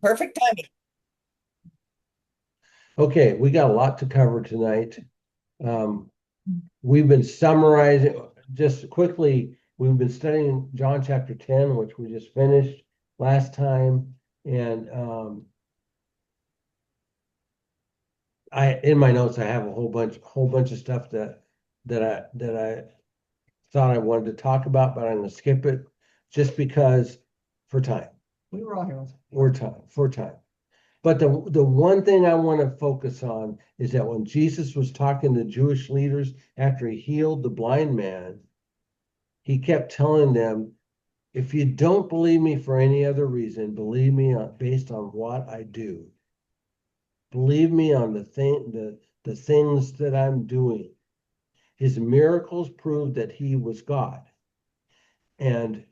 Perfect timing. Okay, we got a lot to cover tonight. Um, we've been summarizing just quickly. We've been studying John chapter 10, which we just finished last time. And I in my notes I have a whole bunch of stuff that I thought I wanted to talk about, but I'm gonna skip it just because for time. We were all here. For time. But the one thing I want to focus on is that when Jesus was talking to Jewish leaders after he healed the blind man, he kept telling them, if you don't believe me for any other reason, believe me based on what I do. Believe me on the things that I'm doing. His miracles proved that he was God. And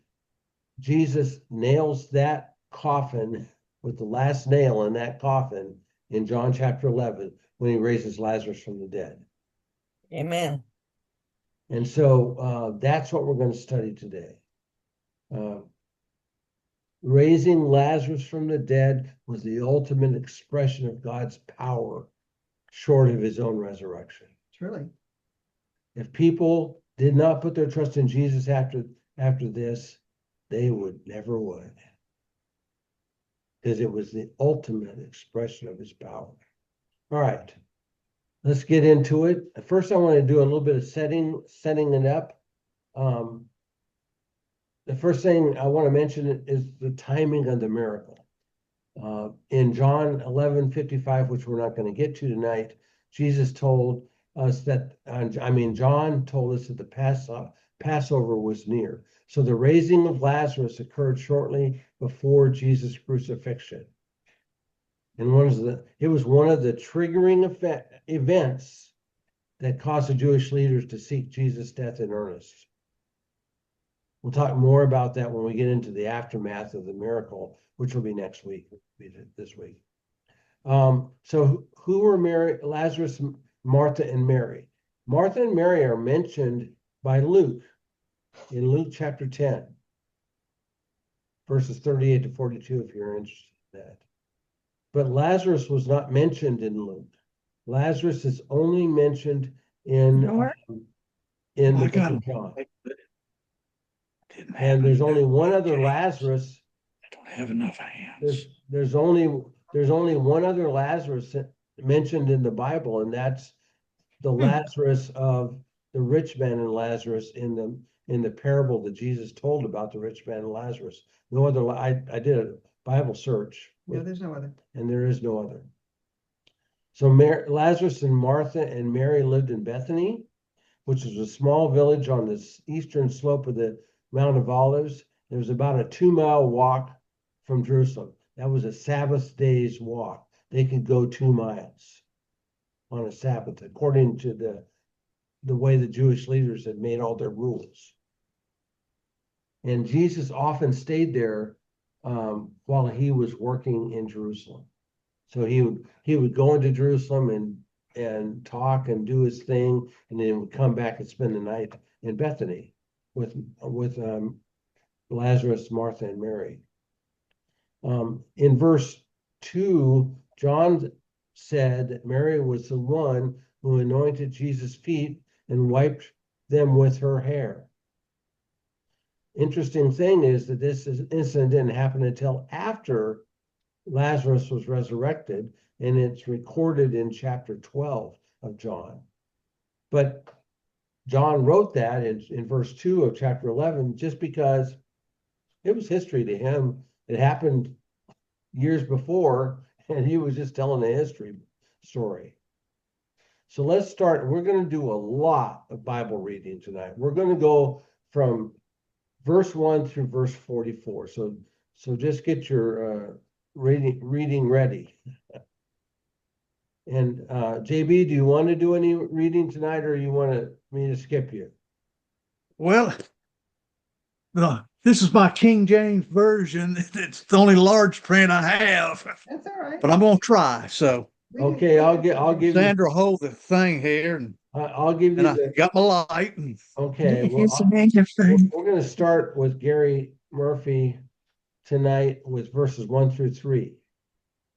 Jesus nails that coffin with the last nail in that coffin in John chapter 11 when he raises Lazarus from the dead. Amen. And so that's what we're going to study today. Uh, Raising Lazarus from the dead was the ultimate expression of God's power, short of his own resurrection. Truly. If people did not put their trust in Jesus after this, they never would, because it was the ultimate expression of his power. All right, let's get into it. First, I want to do a little bit of setting it up. Um, the first thing I want to mention is the timing of the miracle. In John 11:55, which we're not going to get to tonight, Jesus told us that, John told us that the Passover was near. So the raising of Lazarus occurred shortly before Jesus' crucifixion. And it was one of the triggering events that caused the Jewish leaders to seek Jesus' death in earnest. We'll talk more about that when we get into the aftermath of the miracle, which will be next week, this week. So who were Lazarus, Martha, and Mary? Martha and Mary are mentioned by Luke in Luke chapter 10, verses 38 to 42, if you're interested in that. But Lazarus was not mentioned in Luke. Lazarus is only mentioned in in the I book got of them. John. Didn't have And there's only one enough other James. Lazarus. I don't have enough There's hands. there's only there's only one other Lazarus mentioned in the Bible, and that's the Lazarus of the rich man and Lazarus in the parable that Jesus told about the rich man and Lazarus. No other. I did a Bible search. Yeah, there's no other. And there is no other. So Lazarus and Martha and Mary lived in Bethany, which is a small village on the eastern slope of the Mount of Olives. It was about a 2 mile walk from Jerusalem. That was a Sabbath day's walk. They could go 2 miles on a Sabbath, according to the way the Jewish leaders had made all their rules. And Jesus often stayed there while he was working in Jerusalem. So he would go into Jerusalem and talk and do his thing, and then would come back and spend the night in Bethany with Lazarus, Martha, and Mary. In verse 2, John said that Mary was the one who anointed Jesus' feet and wiped them with her hair. Interesting thing is that this incident didn't happen until after Lazarus was resurrected, and it's recorded in chapter 12 of John. But John wrote that in verse 2 of chapter 11 just because it was history to him. It happened years before, and he was just telling a history story. So let's start. We're going to do a lot of Bible reading tonight. We're going to go from verse 1 through verse 44. So just get your reading ready. And JB, do you want to do any reading tonight, or you want me to skip you? Well, this is my King James version. It's the only large print I have, That's all right. but I'm gonna try. So Okay, I'll give you Sandra, hold the thing here, and I'll give you I the got my light. And okay. Well, Here's the magnifying. we're going to start with Gary Murphy tonight with verses 1 through 3.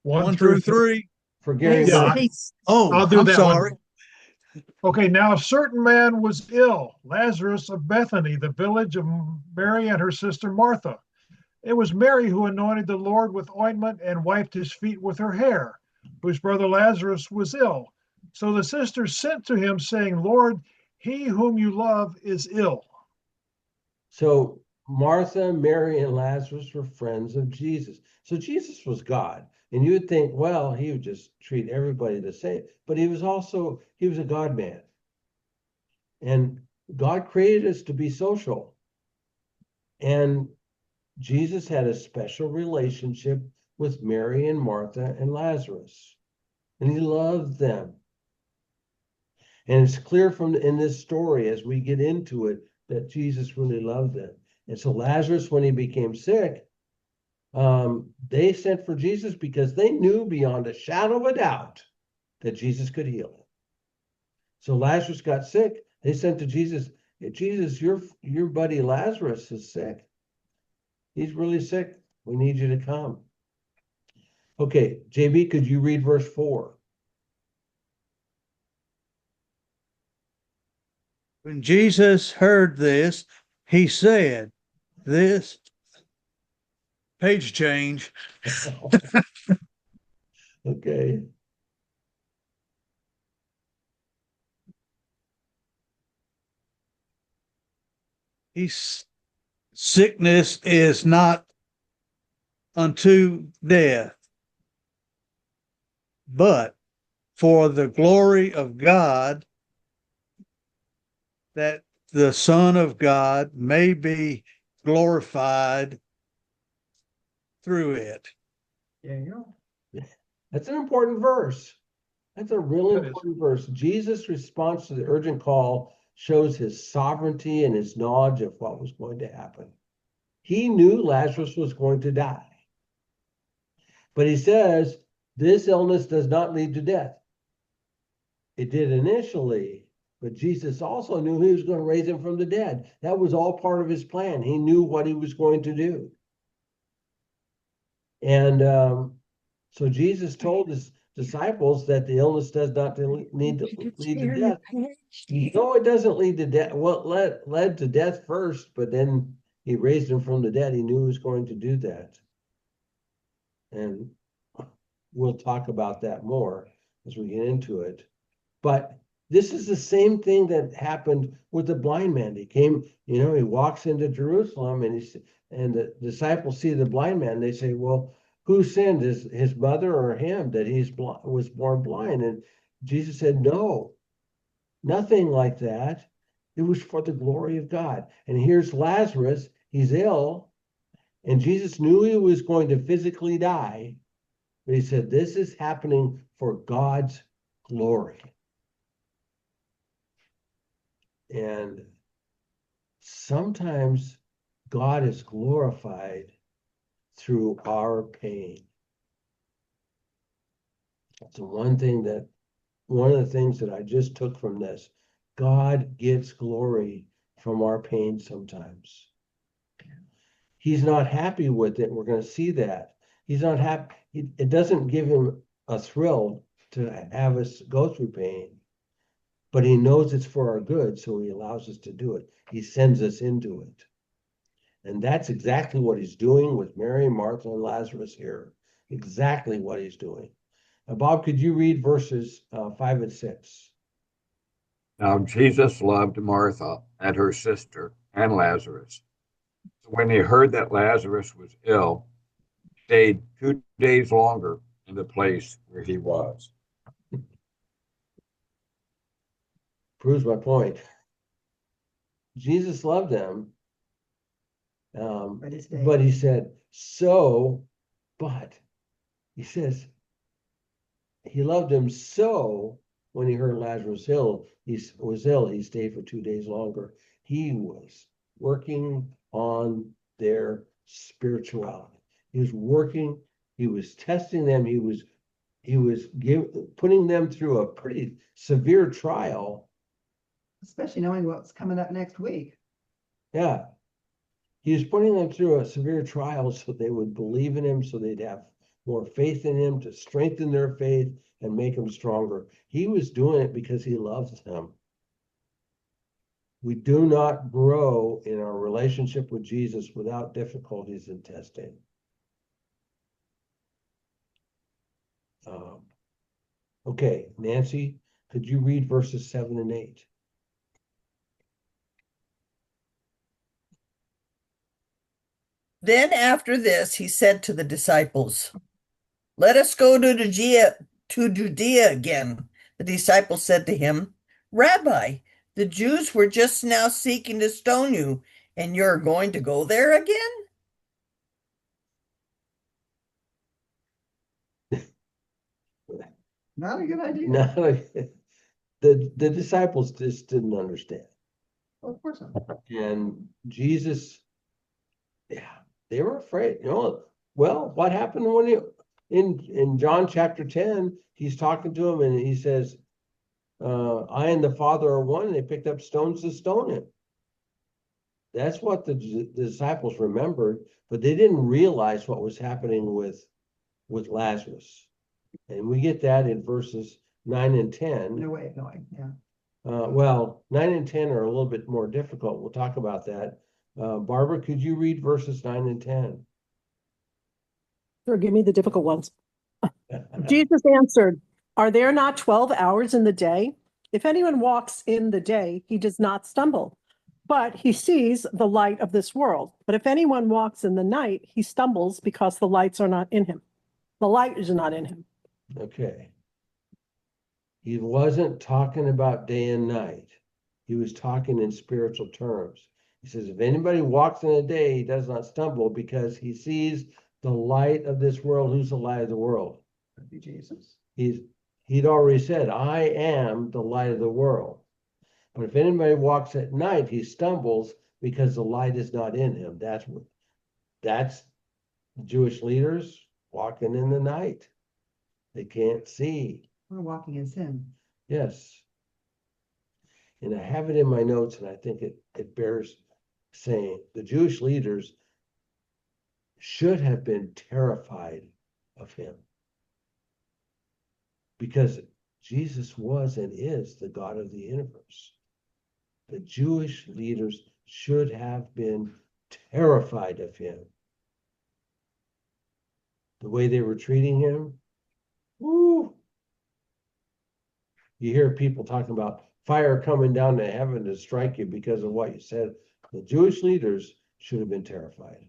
1 through 3. for Gary He's, Yeah, Murphy. he's, Oh, I'll do I'm that sorry. one. Okay, now a certain man was ill, Lazarus of Bethany, the village of Mary and her sister Martha. It was Mary who anointed the Lord with ointment and wiped his feet with her hair, whose brother Lazarus was ill. So the sisters sent to him, saying, Lord, he whom you love is ill. So Martha, Mary, and Lazarus were friends of Jesus. So Jesus was God. And you would think, well, he would just treat everybody the same. But he was a God man. And God created us to be social. And Jesus had a special relationship with Mary and Martha and Lazarus. And he loved them. And it's clear from in this story as we get into it that Jesus really loved them. And so Lazarus, when he became sick, they sent for Jesus because they knew beyond a shadow of a doubt that Jesus could heal him. So Lazarus got sick. They sent to Jesus. "Hey, Jesus, your buddy Lazarus is sick. He's really sick. We need you to come." Okay, JB, could you read verse 4? When Jesus heard this, he said, this page change. Okay. He's sickness is not unto death, but for the glory of God, that the Son of God may be glorified through it. there you go. That's an important verse. That's a really That is. important verse. Jesus' response to the urgent call shows his sovereignty and his knowledge of what was going to happen. He knew Lazarus was going to die. But he says, this illness does not lead to death. It did initially, but Jesus also knew he was going to raise him from the dead. That was all part of his plan. He knew what he was going to do. And so Jesus told his disciples that the illness does not need to lead to death. No, it doesn't lead to death. Well, led to death first, but then he raised him from the dead. He knew he was going to do that. And we'll talk about that more as we get into it. But this is the same thing that happened with the blind man. He came, he walks into Jerusalem and the disciples see the blind man. They say, well, who sinned, his mother or him, that was born blind? And Jesus said, no, nothing like that. It was for the glory of God. And here's Lazarus, he's ill, and Jesus knew he was going to physically die, but he said, this is happening for God's glory. And sometimes God is glorified through our pain. That's one of the things that I just took from this. God gets glory from our pain sometimes. He's not happy with it. We're going to see that. He's not happy. It doesn't give him a thrill to have us go through pain, but he knows it's for our good, so he allows us to do it. He sends us into it. And that's exactly what he's doing with Mary, Martha, and Lazarus here. Exactly what he's doing. Now, Bob, could you read verses 5 and 6? Now Jesus loved Martha and her sister and Lazarus. So when he heard that Lazarus was ill, he stayed 2 days longer in the place where he was. Proves my point. Jesus loved them, but he said, but he says, he loved him so when he heard Lazarus was ill, he stayed for 2 days longer. He was working on their spirituality. He was working, he was testing them, he was putting them through a pretty severe trial. Especially knowing what's coming up next week. Yeah. He was putting them through a severe trial so they would believe in him, so they'd have more faith in him, to strengthen their faith and make them stronger. He was doing it because he loves them. We do not grow in our relationship with Jesus without difficulties and testing. Okay, Nancy, could you read verses 7 and 8? Then after this, he said to the disciples, "Let us go to Judea again." The disciples said to him, "Rabbi, the Jews were just now seeking to stone you, and you're going to go there again?" Not a good idea. No, the disciples just didn't understand. Well, of course not. And Jesus, yeah, they were afraid. Well, what happened when in John chapter 10, he's talking to him and he says, I and the Father are one, and they picked up stones to stone him. That's what the disciples remembered, but they didn't realize what was happening with Lazarus. And we get that in verses 9 and 10. No way of knowing, yeah. Well, 9 and 10 are a little bit more difficult. We'll talk about that. Barbara, could you read verses 9 and 10? Sure, give me the difficult ones. Jesus answered, "Are there not 12 hours in the day? If anyone walks in the day, he does not stumble, but he sees the light of this world. But if anyone walks in the night, he stumbles because the lights are not in him. The light is not in him." Okay. He wasn't talking about day and night. He was talking in spiritual terms. He says, if anybody walks in the day, he does not stumble because he sees the light of this world. Who's the light of the world? Could be Jesus. He'd already said, I am the light of the world. But if anybody walks at night, he stumbles because the light is not in him. That's the Jewish leaders walking in the night. They can't see. We're walking in sin. Yes. And I have it in my notes, and I think it bears saying the Jewish leaders should have been terrified of him, because Jesus was and is the God of the universe. The Jewish leaders should have been terrified of him. The way they were treating him, woo! You hear people talking about fire coming down to heaven to strike you because of what you said. The Jewish leaders should have been terrified.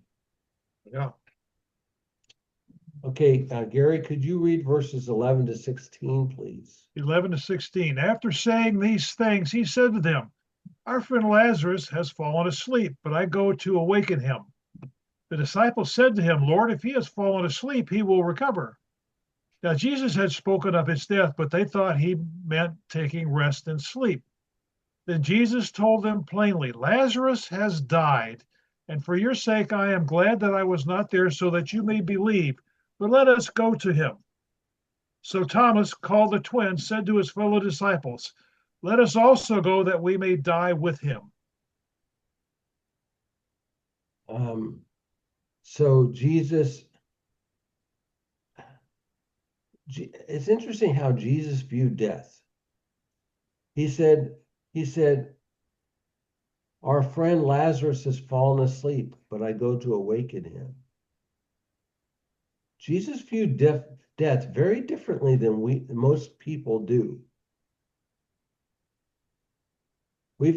Yeah. Okay, Gary, could you read verses 11 to 16, please? 11 to 16. After saying these things, he said to them, "Our friend Lazarus has fallen asleep, but I go to awaken him." The disciples said to him, "Lord, if he has fallen asleep, he will recover." Now Jesus had spoken of his death, but they thought he meant taking rest and sleep. Then Jesus told them plainly, "Lazarus has died, and for your sake I am glad that I was not there so that you may believe, but let us go to him." So Thomas, called the twin, said to his fellow disciples, "Let us also go that we may die with him." So it's interesting how Jesus viewed death. He said, our friend Lazarus has fallen asleep, but I go to awaken him. Jesus viewed death very differently than most people do. We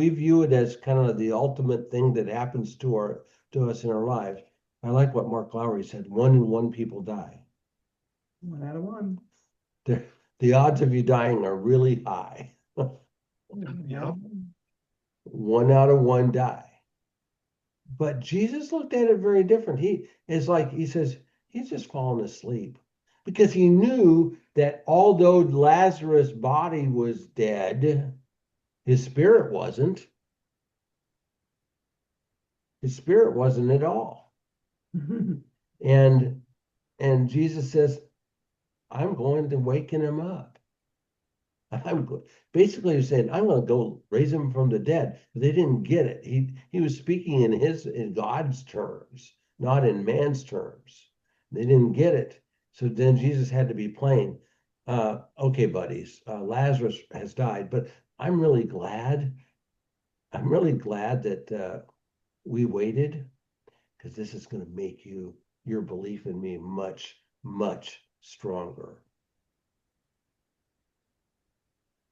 view it as kind of the ultimate thing that happens to us in our lives. I like what Mark Lowry said, 1 in 1 people die. 1 out of 1. The odds of you dying are really high. Yeah. 1 out of 1 die. But Jesus looked at it very different. He says, he's just fallen asleep. Because he knew that although Lazarus' body was dead, his spirit wasn't. His spirit wasn't at all. And Jesus says, I'm going to waken him up. Basically he's saying, I'm going to go raise him from the dead. But they didn't get it. He was speaking in God's terms, not in man's terms. They didn't get it. So then Jesus had to be plain. Okay, buddies, Lazarus has died, but I'm really glad. I'm really glad that we waited, because this is going to make your belief in me much, much stronger.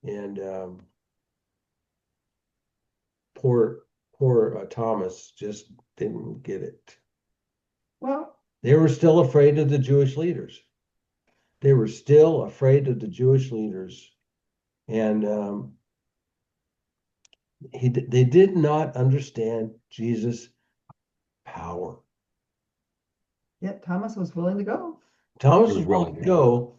And poor Thomas just didn't get it. Well, They were still afraid of the Jewish leaders. They were still afraid of the Jewish leaders. And they did not understand Jesus' power. yet Thomas was willing to go. Thomas He was was willing willing to to go.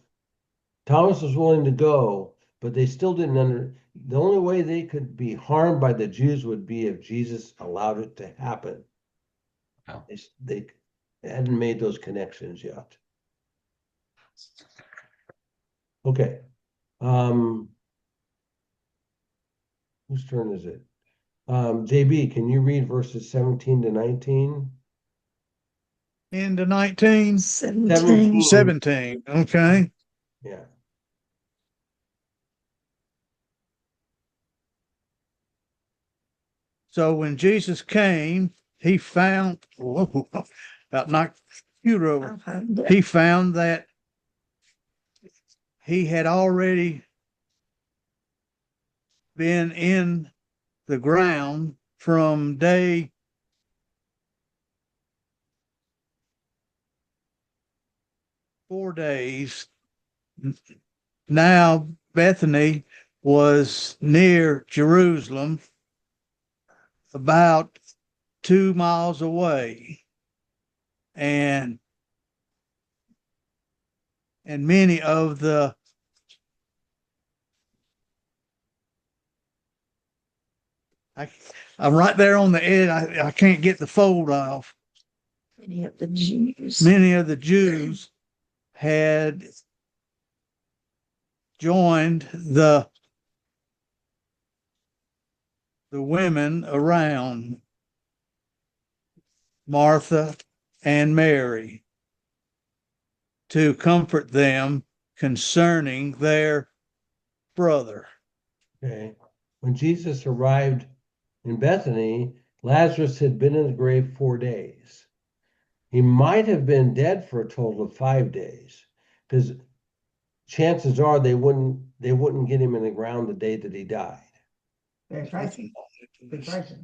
Thomas was willing to go, but they still didn't the only way they could be harmed by the Jews would be if Jesus allowed it to happen. Yeah. They hadn't made those connections yet. Okay. Whose turn is it? JB, can you read verses 17 to 19? Into 19, 17. 17. Okay. Yeah. So when Jesus came, he found, whoa, about knocked you over. He found that he had already been in the ground from day 4 days. Now Bethany was near Jerusalem, about 2 miles away, and many of the I'm right there on the edge. I can't get the fold off. Many of the Jews had joined the women around Martha and Mary to comfort them concerning their brother. Okay. When Jesus arrived in Bethany, Lazarus had been in the grave 4 days. He might have been dead for a total of 5 days, because chances are they wouldn't get him in the ground the day that he died. They tried to. They tried to.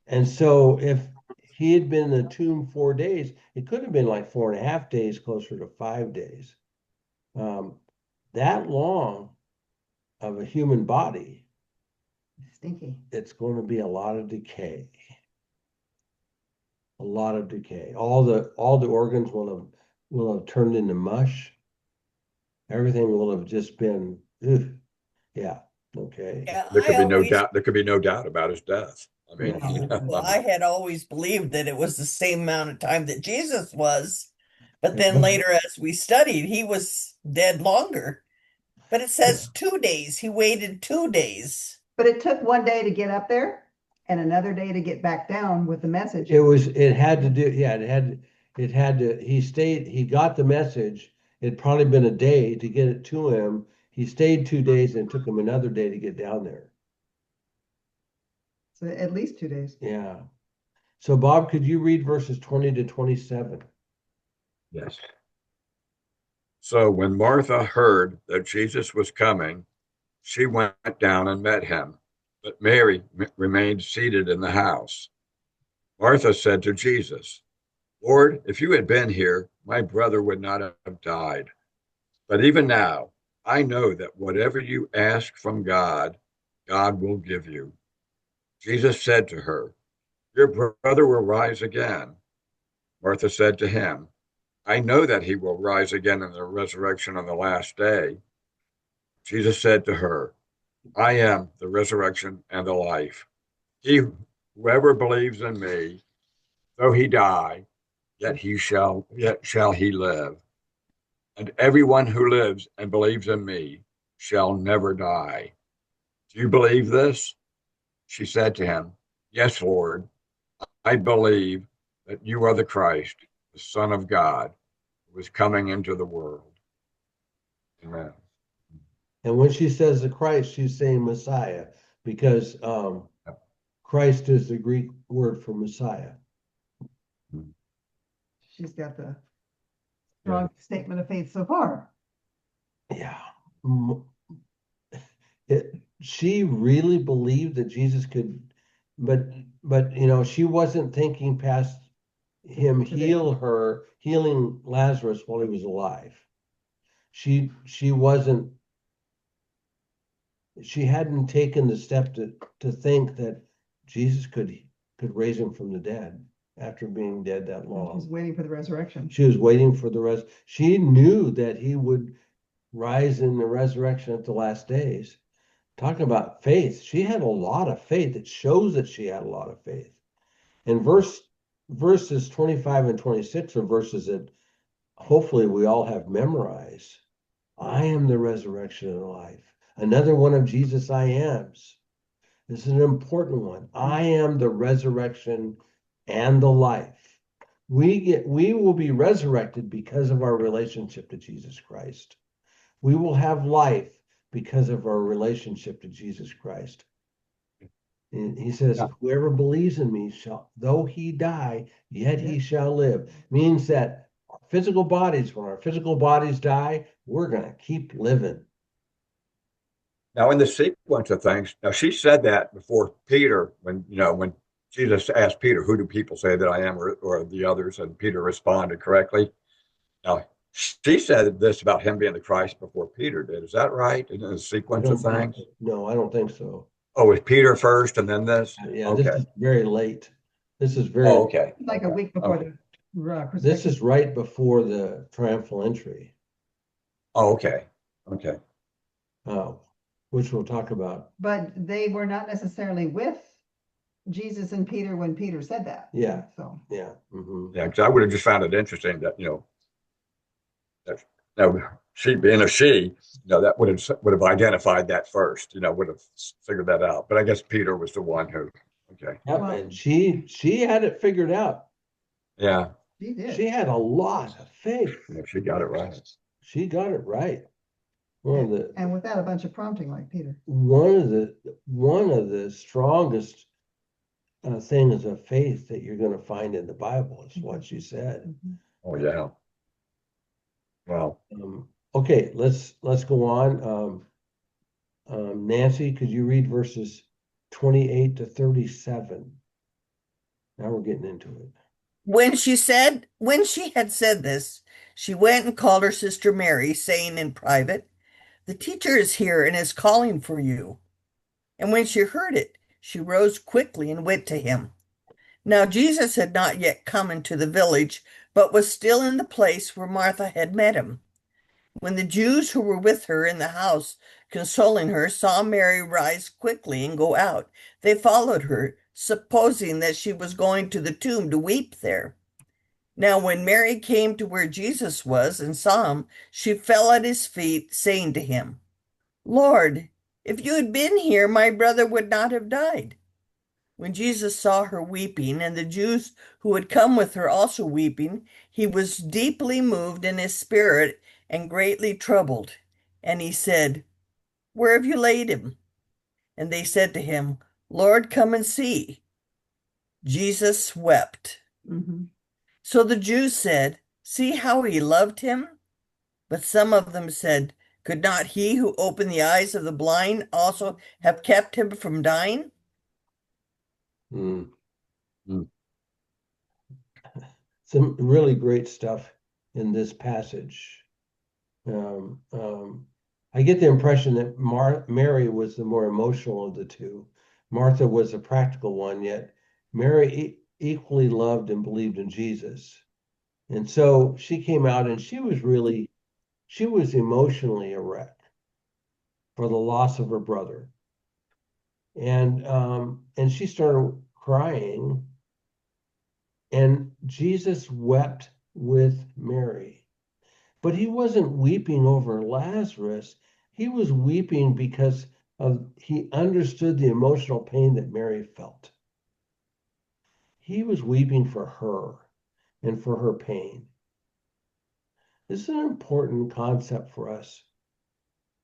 And so if he had been in the tomb 4 days, it could have been like 4.5 days, closer to 5 days. That long of a human body, Stinky. it's going to be a lot of decay. A lot of decay. All the organs will have turned into mush. Everything will have just been, ugh. Yeah. Okay. Yeah, There could I be no always, doubt. There could be no doubt about his death. I mean, Yeah. well, I had always believed that it was the same amount of time that Jesus was, but then later, as we studied, he was dead longer. But it says 2 days. He waited 2 days. But it took one day to get up there and another day to get back down with the message. it had to do, yeah, it had to, he got the message. It'd probably been a day to get it to him. He stayed 2 days and it took him another day to get down there. So at least 2 days. Yeah. So Bob, could you read verses 20 to 27? yes. So when Martha heard that Jesus was coming, she went down and met him, but Mary remained seated in the house. Martha said to Jesus, Lord, if you had been here, my brother would not have died. But even now, I know that whatever you ask from God, God will give you. Jesus said to her, Your brother will rise again. Martha said to him, I know that he will rise again in the resurrection on the last day. Jesus said to her, I am the resurrection and the life. Whoever believes in me, though he die, yet shall he live. And everyone who lives and believes in me shall never die. Do you believe this? She said to him, Yes, Lord, I believe that you are the Christ, the Son of God, was coming into the world. Amen. And when she says the Christ, she's saying Messiah, because Christ is the Greek word for Messiah. She's got the strong statement of faith so far. Yeah. She really believed that Jesus could, but she wasn't thinking past him healing Lazarus while he was alive. She hadn't taken the step to think that Jesus could raise him from the dead after being dead that long. She's waiting for the resurrection. She was waiting for the rest. She knew that he would rise in the resurrection at the last days. Talking about faith, she had a lot of faith. It shows that she had a lot of faith. And verses 25 and 26 are verses that hopefully we all have memorized. I am the resurrection and life. Another one of Jesus I am's. This is an important one. I am the resurrection and the life. We will be resurrected because of our relationship to Jesus Christ. We will have life because of our relationship to Jesus Christ. And he says, whoever believes in me shall, though he die, yet he shall live. Means that our physical bodies, when our physical bodies die, we're going to keep living. Now, in the sequence of things, now she said that before Peter, when Jesus asked Peter, who do people say that I am, or the others, and Peter responded correctly. Now, she said this about him being the Christ before Peter did. Is that right? In the sequence of things? No, I don't think so. Oh, was Peter first and then this? Yeah, okay. This is very late. This is very okay. Like a week before the crucifixion. This is right before the triumphal entry. Oh, okay. Okay. Which we'll talk about. But they were not necessarily with Jesus and Peter when Peter said that. Yeah. So yeah. Mm-hmm. Yeah, because I would have just found it interesting that she being a she, that would have identified that first, would have figured that out. But I guess Peter was the one who, okay. Yep, well, and she had it figured out. Yeah. She did. She had a lot of faith. Yeah, she got it right. She got it right. And without a bunch of prompting like Peter. One of the strongest things of faith that you're going to find in the Bible is what she said. Mm-hmm. Oh yeah. Wow. Okay, let's go on. Nancy, could you read verses 28 to 37? Now we're getting into it. When she had said this, she went and called her sister Mary, saying in private, "The teacher is here and is calling for you." And when she heard it, she rose quickly and went to him. Now Jesus had not yet come into the village, but was still in the place where Martha had met him. When the Jews who were with her in the house, consoling her, saw Mary rise quickly and go out, they followed her, supposing that she was going to the tomb to weep there. Now when Mary came to where Jesus was and saw him, she fell at his feet, saying to him, "Lord, if you had been here, my brother would not have died." When Jesus saw her weeping, and the Jews who had come with her also weeping, he was deeply moved in his spirit and greatly troubled. And he said, "Where have you laid him?" And they said to him, "Lord, come and see." Jesus wept. Mm-hmm. So the Jews said, "See how he loved him?" But some of them said, "Could not he who opened the eyes of the blind also have kept him from dying?" Some really great stuff in this passage. I get the impression that Mary was the more emotional of the two. Martha was a practical one, yet Mary equally loved and believed in Jesus. And so she came out and she was emotionally a wreck for the loss of her brother. And she started crying, and Jesus wept with Mary. But he wasn't weeping over Lazarus. He was weeping because he understood the emotional pain that Mary felt. He was weeping for her and for her pain. This is an important concept for us.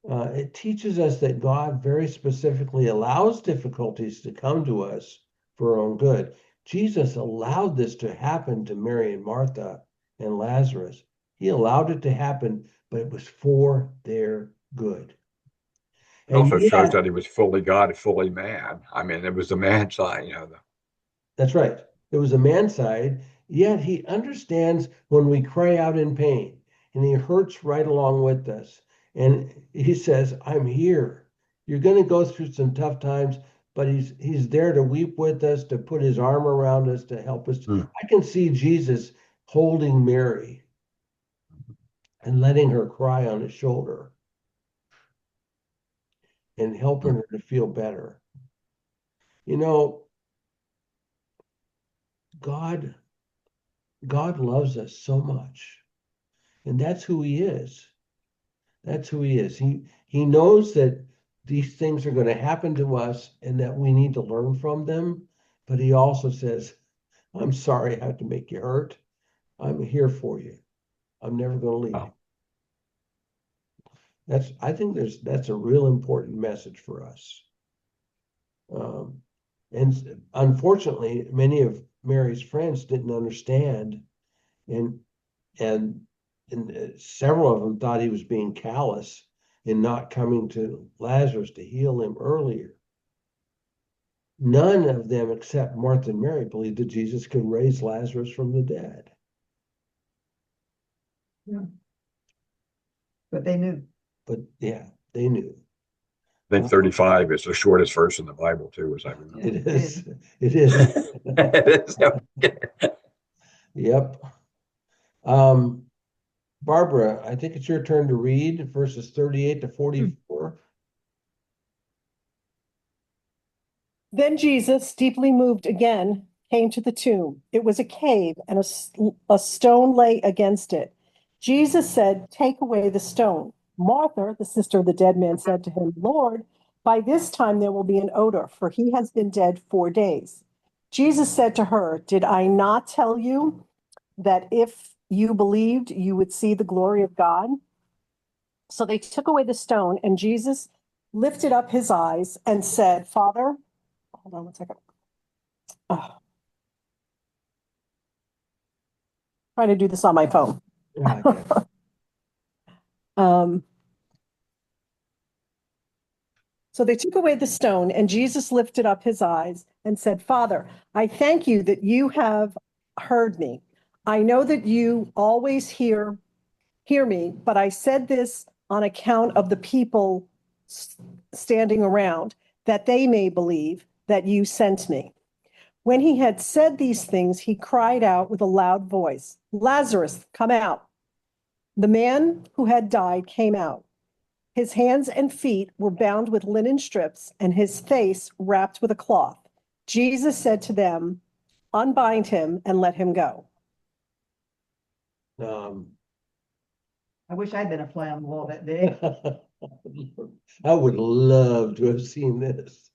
It teaches us that God very specifically allows difficulties to come to us for our own good. Jesus allowed this to happen to Mary and Martha and Lazarus. He allowed it to happen, but it was for their good. It also And shows yet, that he was fully God and fully man. I mean, it was the man side, that's right. It was a man side, yet he understands when we cry out in pain, and he hurts right along with us. And he says, I'm here. You're going to go through some tough times, but he's there to weep with us, to put his arm around us, to help us. Hmm. I can see Jesus holding Mary and letting her cry on his shoulder and helping her to feel better. You know, God loves us so much. And that's who he is. That's who he is. He knows that these things are going to happen to us and that we need to learn from them. But he also says, I'm sorry I had to make you hurt. I'm here for you. I'm never going to leave you. I think that's a real important message for us. And unfortunately, many of Mary's friends didn't understand, and and several of them thought he was being callous in not coming to Lazarus to heal him earlier. None of them except Martha and Mary believed that Jesus could raise Lazarus from the dead. Yeah. But they knew. But yeah, they knew. I think 35 is the shortest verse in the Bible, too, as I remember. It is. It is. It is. Yep. Barbara, I think it's your turn to read verses 38 to 44. Then Jesus, deeply moved again, came to the tomb. It was a cave, and a stone lay against it. Jesus said, Take away the stone. Martha, the sister of the dead man, said to him, Lord, by this time there will be an odor, for he has been dead 4 days. Jesus said to her, Did I not tell you that if you believed, you would see the glory of God? So they took away the stone, and Jesus lifted up his eyes and said, Father, hold on one second. Oh. Trying to do this on my phone. Um, so they took away the stone, and Jesus lifted up his eyes and said, Father, I thank you that you have heard me. I know that you always hear me, but I said this on account of the people standing around, that they may believe that you sent me. When he had said these things, he cried out with a loud voice, Lazarus, come out. The man who had died came out. His hands and feet were bound with linen strips, and his face wrapped with a cloth. Jesus said to them, Unbind him and let him go. I wish I'd been a fly on the wall that day. I would love to have seen this.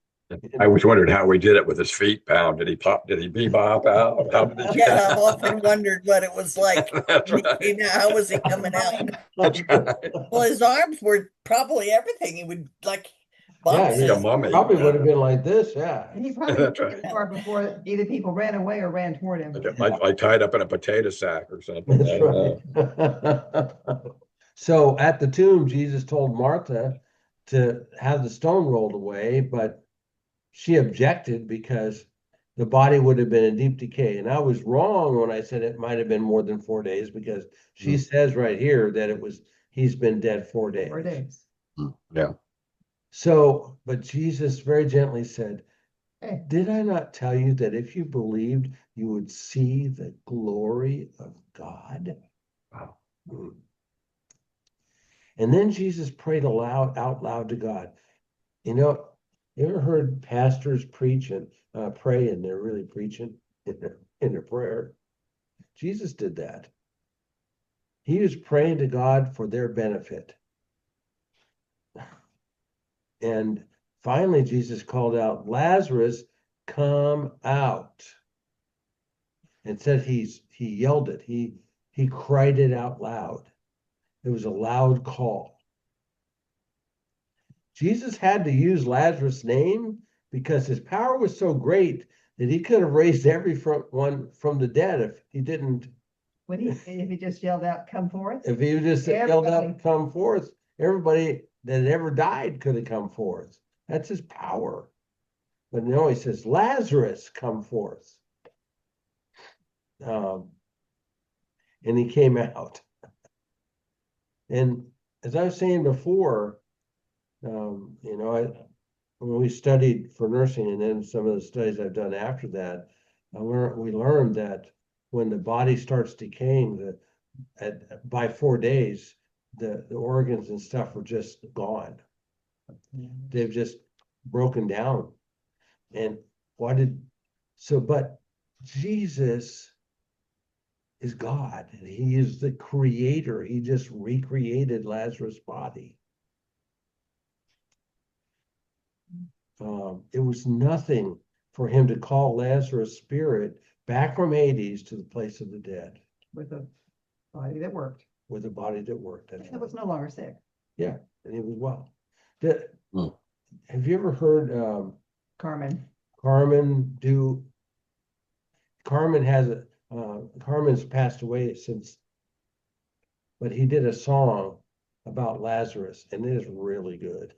I always wondered how he did it with his feet bound. Did he bebop out? How did he Yeah, I've often wondered what it was like. That's when he right. came out. How was he coming out? That's right. Well, his arms were probably everything. He would like Yeah, Like a boxes. mummy. probably would have been like this, yeah. And he probably That's took right. it far before either people ran away or ran toward him. Like tied up in a potato sack or something. That's I don't know. right. So at the tomb, Jesus told Martha to have the stone rolled away, but she objected because the body would have been in deep decay. And I was wrong when I said it might have been more than 4 days, because she says right here that he's been dead 4 days. 4 days. Yeah. So, but Jesus very gently said, Hey, Did I not tell you that if you believed, you would see the glory of God? Wow. And then Jesus prayed out loud to God. You ever heard pastors preach and pray, and they're really preaching in their prayer? Jesus did that. He was praying to God for their benefit. And finally, Jesus called out, Lazarus, come out. And said he yelled it. He cried it out loud. It was a loud call. Jesus had to use Lazarus' name because his power was so great that he could have raised every one from the dead if he didn't. If he just yelled out, "Come forth." If he just yelled out, Everybody. "Come forth," everybody that ever died could have come forth. That's his power. But no, he says, "Lazarus, come forth." And he came out. And as I was saying before, when we studied for nursing and then some of the studies I've done after that, we learned that when the body starts decaying, by 4 days, the organs and stuff are just gone. They've just broken down. And but Jesus is God, and he is the creator. He just recreated Lazarus' body. It was nothing for him to call Lazarus' spirit back from Hades to the place of the dead. With a body that worked. With a body that worked. That was no longer sick. Yeah, and he was well. Hmm. Have you ever heard Carmen. Carmen's passed away since, but he did a song about Lazarus, and it is really good.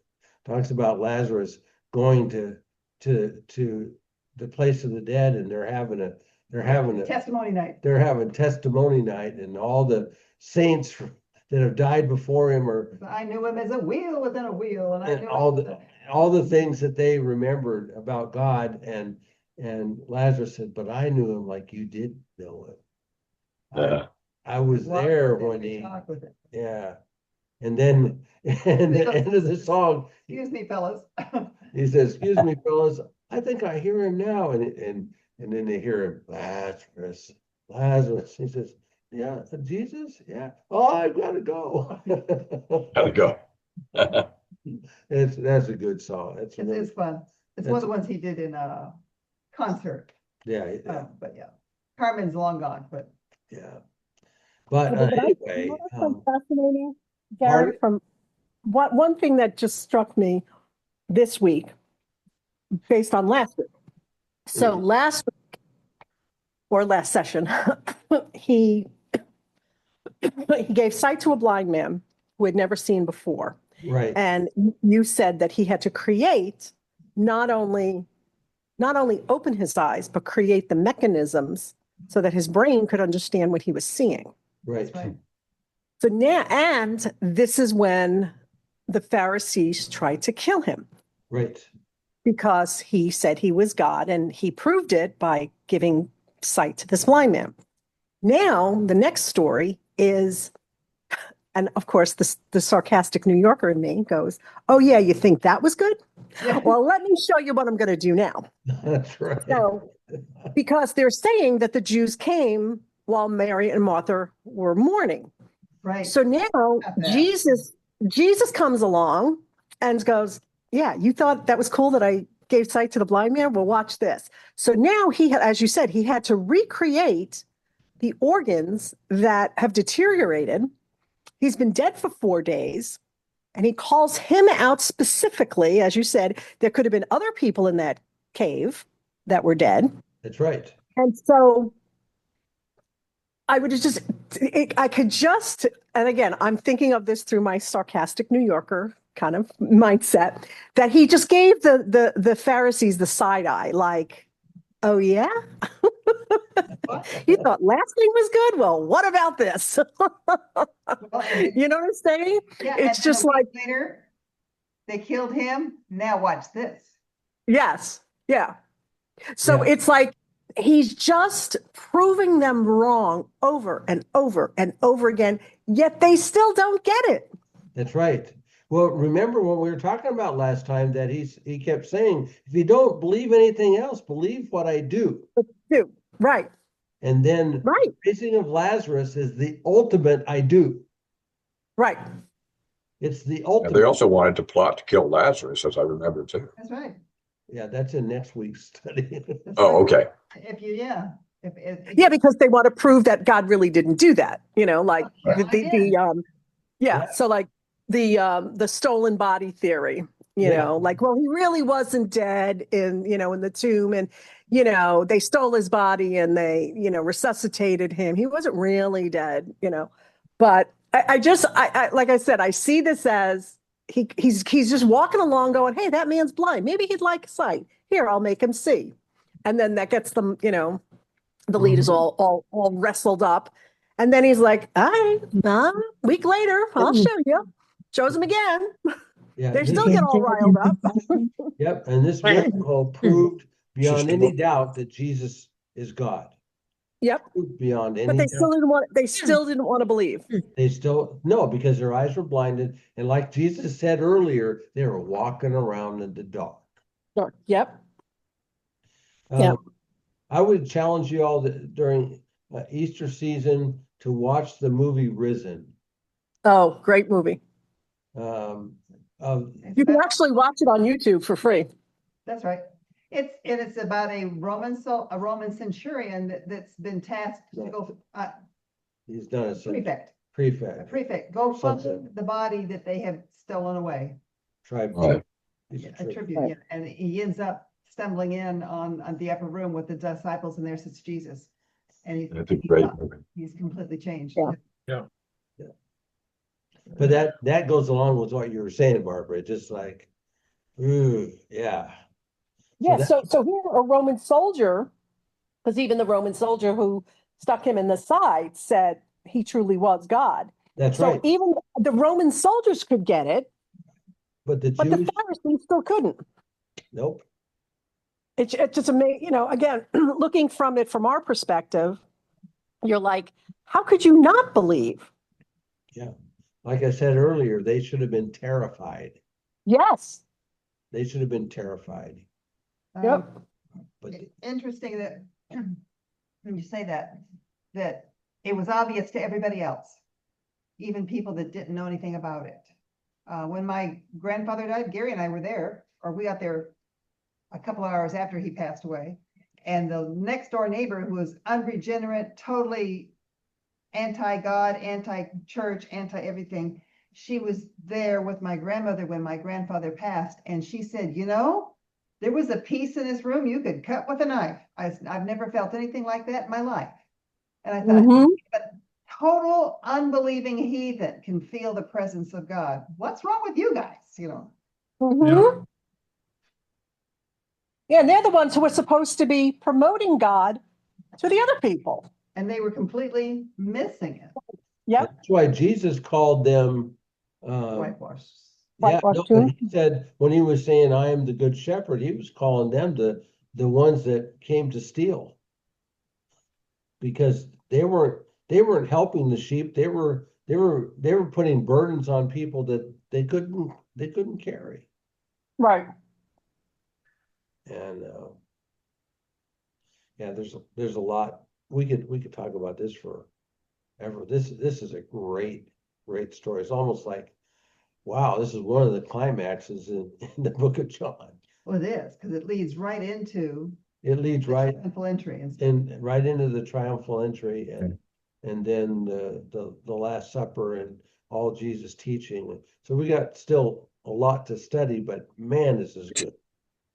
Talks about Lazarus going to the place of the dead, and they're having a Testimony night. They're having testimony night, and all the saints that have died before him are. I knew him as a wheel within a wheel, and I And knew all the things that they remembered about God, and Lazarus said, "But I knew him like you didn't know him." Yeah. I was Walked there with him, when we he, talked with him. yeah. And then at the end of the song, Excuse me, fellas. he says, "Excuse me, fellas, I think I hear him now." And then they hear him, "Lazarus, Lazarus." He says, "Yeah, Jesus, yeah. Oh, I've got to go." Gotta go. That's a good song. It's It's fun. It's one of the ones he did in a concert. yeah, But yeah, Carmen's long gone, but yeah. But But anyway, fascinating, pardon? Gary, from one thing that just struck me this week based on last week. So last week or last session, he gave sight to a blind man who had never seen before. Right. And you said that he had to create not only open his eyes, but create the mechanisms so that his brain could understand what he was seeing. Right. that's right. So now, and this is when the Pharisees tried to kill him Right. because he said he was God, and he proved it by giving sight to this blind man. Now, the next story is, and of course, the sarcastic New Yorker in me goes, "Oh yeah, you think that was good? Well, let me show you what I'm going to do now." That's right. So, because they're saying that the Jews came while Mary and Martha were mourning. Right. So now Got that. Jesus comes along and goes, "Yeah, you thought that was cool that I gave sight to the blind man? Well, watch this." So now as you said, he had to recreate the organs that have deteriorated. He's been dead for 4 days, and he calls him out specifically. As you said, there could have been other people in that cave that were dead. That's right. And so I could just, and again, I'm thinking of this through my sarcastic New Yorker kind of mindset, that he just gave the Pharisees the side eye, like, "Oh yeah, you thought last thing was good? Well, what about this?" You know what I'm saying? Yeah, It's and then just a week like, later, they killed him. Now watch this. yes, yeah. So Yeah. it's like he's just proving them wrong over and over and over again, yet they still don't get it. That's right. Well, remember when we were talking about last time that he kept saying, "If you don't believe anything else, believe what I do." Dude, right, And then right, the raising of Lazarus is the ultimate "I do." right. It's the And ultimate. they also wanted to plot to kill Lazarus, as I remember too. That's right. Yeah, that's in next week's study. That's Oh, right. okay. If you, yeah. If Yeah, because they want to prove that God really didn't do that. You know, like Well, I the did. Yeah, so like the stolen body theory, you Yeah. know, like, well, he really wasn't dead in, you know, in the tomb, and they stole his body and they, resuscitated him. He wasn't really dead, But I like I said, I see this as he's just walking along going, hey, that man's blind. Maybe he'd like sight. Here, I'll make him see. And then that gets them, the lead is all wrestled up. And then he's like, all right, week later, I'll show you. Shows him again. Yeah. They this- still get all riled up. Yep, and this miracle proved beyond any doubt that Jesus is God. Yep. Proved beyond But any they doubt. still didn't want to believe. They still, no, because their eyes were blinded. And like Jesus said earlier, they were walking around in the dark. Yep. Um, I would challenge you all during Easter season to watch the movie Risen. Oh, great movie. Of You can actually watch it on YouTube for free. That's right. It's about a Roman centurion that's been tasked to go, he's done a prefect, prefect, go Something. find the body that they have stolen away. tribe. Right. He's a A tribute. tribute, yeah. And he ends up stumbling in on the upper room with the disciples, and there's this Jesus. And That's a great movie. he's completely changed. Yeah. But that goes along with what you were saying, Barbara. Just like, ooh, yeah. Yeah. that- So here a Roman soldier, because even the Roman soldier who stuck him in the side said he truly was God. That's So right. even the Roman soldiers could get it, But the but Jewish, the Pharisees still couldn't. nope. It's just amazing, again, looking from it from our perspective, you're like, how could you not believe? Like I said earlier, they should have been terrified. Yes. They should have been terrified. Yep. But Interesting that when you say that it was obvious to everybody else, even people that didn't know anything about it. When my grandfather died, Gary and I were there, or we got there a couple of hours after he passed away. And the next door neighbor, who was unregenerate, totally anti-God, anti-church, anti-everything, she was there with my grandmother when my grandfather passed. And she said, there was a piece in this room you could cut with a knife. I've never felt anything like that in my life. And I thought, Mhm. but total unbelieving heathen can feel the presence of God. What's wrong with you guys? Mhm. Yeah, and they're the ones who are supposed to be promoting God to the other people. And they were completely missing it. Yep. that's why Jesus called them, Whitewash. yeah, Whitewash no, tomb. but he said when he was saying, I am the good shepherd, he was calling them the ones that came to steal. Because they weren't helping the sheep. They were putting burdens on people that they couldn't carry. Right. And yeah, there's a lot. We could talk about this forever. This is a great story. It's almost like, wow, this is one of the climaxes in the book of John. Well, it is, because it leads right into It leads the right triumphal entry. and right into the triumphal entry and then the Last Supper and all Jesus' teaching. So we got still a lot to study, but man, this is good.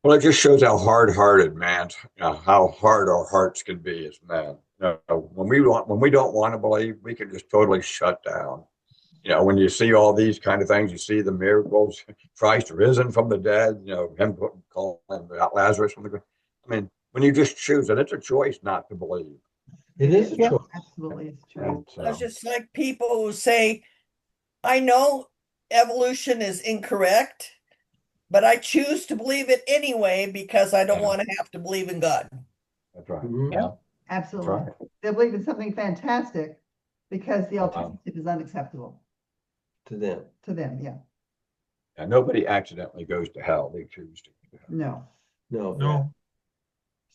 Well, it just shows how hard-hearted man, how hard our hearts can be as men. When we don't want to believe, we can just totally shut down. When you see all these kind of things, you see the miracles, Christ risen from the dead, him calling Lazarus from the grave. I mean, when you just choose it, it's a choice not to believe. It is a Yeah. choice. Absolutely, it's true. And It's so, just like people who say, I know evolution is incorrect, but I choose to believe it anyway because I don't Yeah. want to have to believe in God. that's right. Mhm. Yeah, Absolutely. right. They believe in something fantastic because the Wow. alternative is unacceptable To them. to them. Yeah. And nobody accidentally goes to hell. They choose to go to hell. No, No,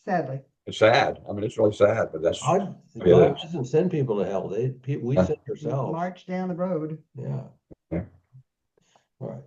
sadly. It's sad. I mean, it's really sad, but that's God It is. doesn't send people to hell. We Yeah. send ourselves. March down the road. Yeah. Yeah. All right.